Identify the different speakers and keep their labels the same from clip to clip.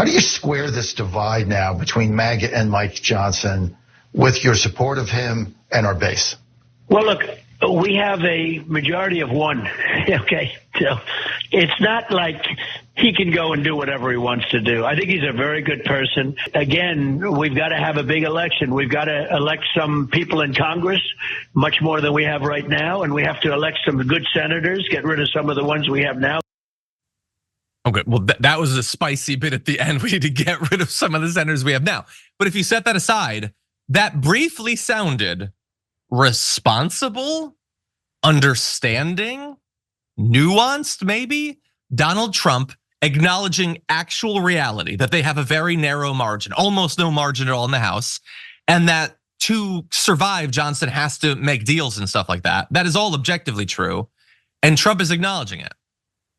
Speaker 1: How do you square this divide now between MAGA and Mike Johnson with your support of him and our base?
Speaker 2: Well, look, we have a majority of one. Okay. So it's not like he can go and do whatever he wants to do. I think he's a very good person. Again, we've got to have a big election. We've got to elect some people in Congress, much more than we have right now. And we have to elect some good senators, get rid of some of the ones we have now.
Speaker 3: Okay, well, that was a spicy bit at the end. We need to get rid of some of the senators we have now. But if you set that aside, that briefly sounded responsible, understanding, nuanced, maybe. Donald Trump acknowledging actual reality, that they have a very narrow margin, almost no margin at all in the House, and that to survive, Johnson has to make deals and stuff like that. That is all objectively true, and Trump is acknowledging it.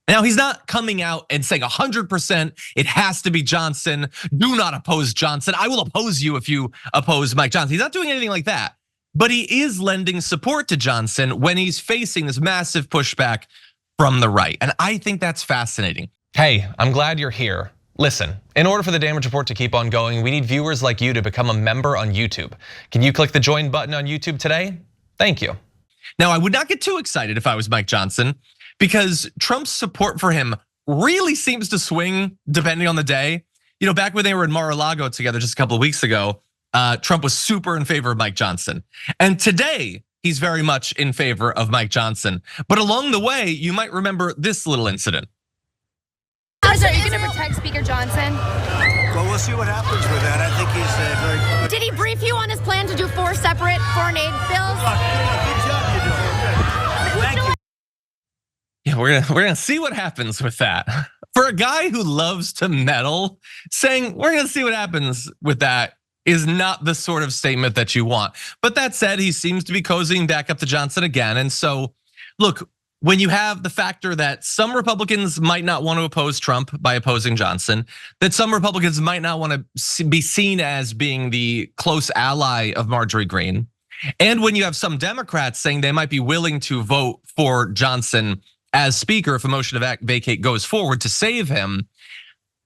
Speaker 3: Now, he's not coming out and saying 100% it has to be Johnson. Do not oppose Johnson. I will oppose you if you oppose Mike Johnson. He's not doing anything like that. But he is lending support to Johnson when he's facing this massive pushback from the right. And I think that's fascinating. Hey, I'm glad you're here. Listen, in order for the Damage Report to keep on going, we need viewers like you to become a member on YouTube. Can you click the join button on YouTube today? Thank you. Now, I would not get too excited if I was Mike Johnson, because Trump's support for him really seems to swing depending on the day. You know, back when they were in Mar-a-Lago together just a couple of weeks ago, Trump was super in favor of Mike Johnson. And today, he's very much in favor of Mike Johnson. But along the way, you might remember this little incident.
Speaker 4: Are you gonna protect Speaker Johnson?
Speaker 5: Well, we'll see what happens with that. I think he's very good.
Speaker 4: Did he brief you on his plan to do 4 separate foreign aid bills?
Speaker 5: Good job you're doing. Thank you.
Speaker 3: Yeah, we're gonna see what happens with that. For a guy who loves to meddle, saying we're gonna see what happens with that is not the sort of statement that you want. But that said, he seems to be cozying back up to Johnson again. And so, look, when you have the factor that some Republicans might not want to oppose Trump by opposing Johnson, that some Republicans might not want to be seen as being the close ally of Marjorie Greene, and when you have some Democrats saying they might be willing to vote for Johnson as speaker if a motion to vacate goes forward to save him,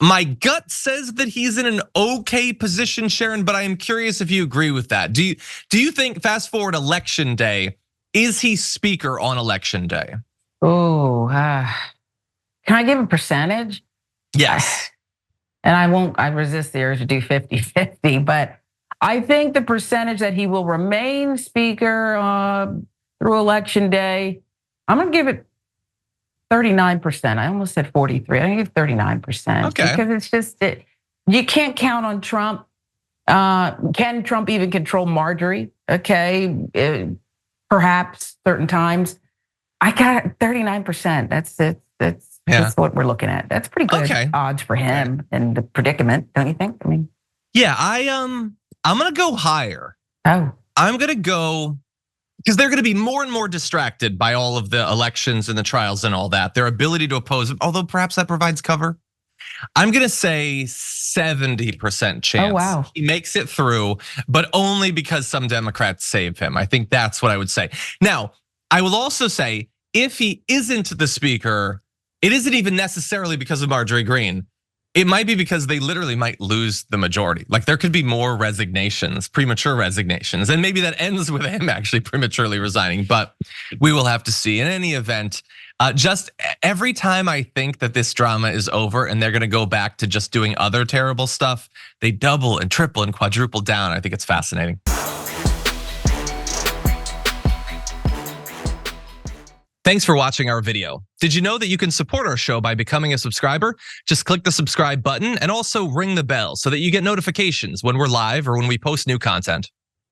Speaker 3: my gut says that he's in an okay position, Sharon, but I am curious if you agree with that. Do you think, fast forward election day, is he speaker on election day?
Speaker 6: Oh, can I give a percentage?
Speaker 3: Yes.
Speaker 6: And I resist the urge to do 50-50, but I think the percentage that he will remain speaker through election day, I'm gonna give it 39%. I almost said 43. I'm gonna give 39%.
Speaker 3: Okay.
Speaker 6: Because it's just, you can't count on Trump. Can Trump even control Marjorie? Okay, perhaps certain times. I got 39%. That's what we're looking at. That's pretty good odds for him in the predicament, don't you think? I mean,
Speaker 3: yeah, I'm gonna go higher.
Speaker 6: Oh,
Speaker 3: I'm gonna go, because they're gonna be more and more distracted by all of the elections and the trials and all that. Their ability to oppose, although perhaps that provides cover. I'm gonna say 70% chance.
Speaker 6: Oh, wow.
Speaker 3: He makes it through, but only because some Democrats save him. I think that's what I would say. Now, I will also say, if he isn't the speaker, it isn't even necessarily because of Marjorie Greene. It might be because they literally might lose the majority. Like, there could be more resignations, premature resignations, and maybe that ends with him actually prematurely resigning, but we will have to see. In any event, just every time I think that this drama is over and they're gonna go back to just doing other terrible stuff, they double and triple and quadruple down. I think it's fascinating. Thanks for watching our video. Did you know that you can support our show by becoming a subscriber? Just click the subscribe button and also ring the bell so that you get notifications when we're live or when we post new content.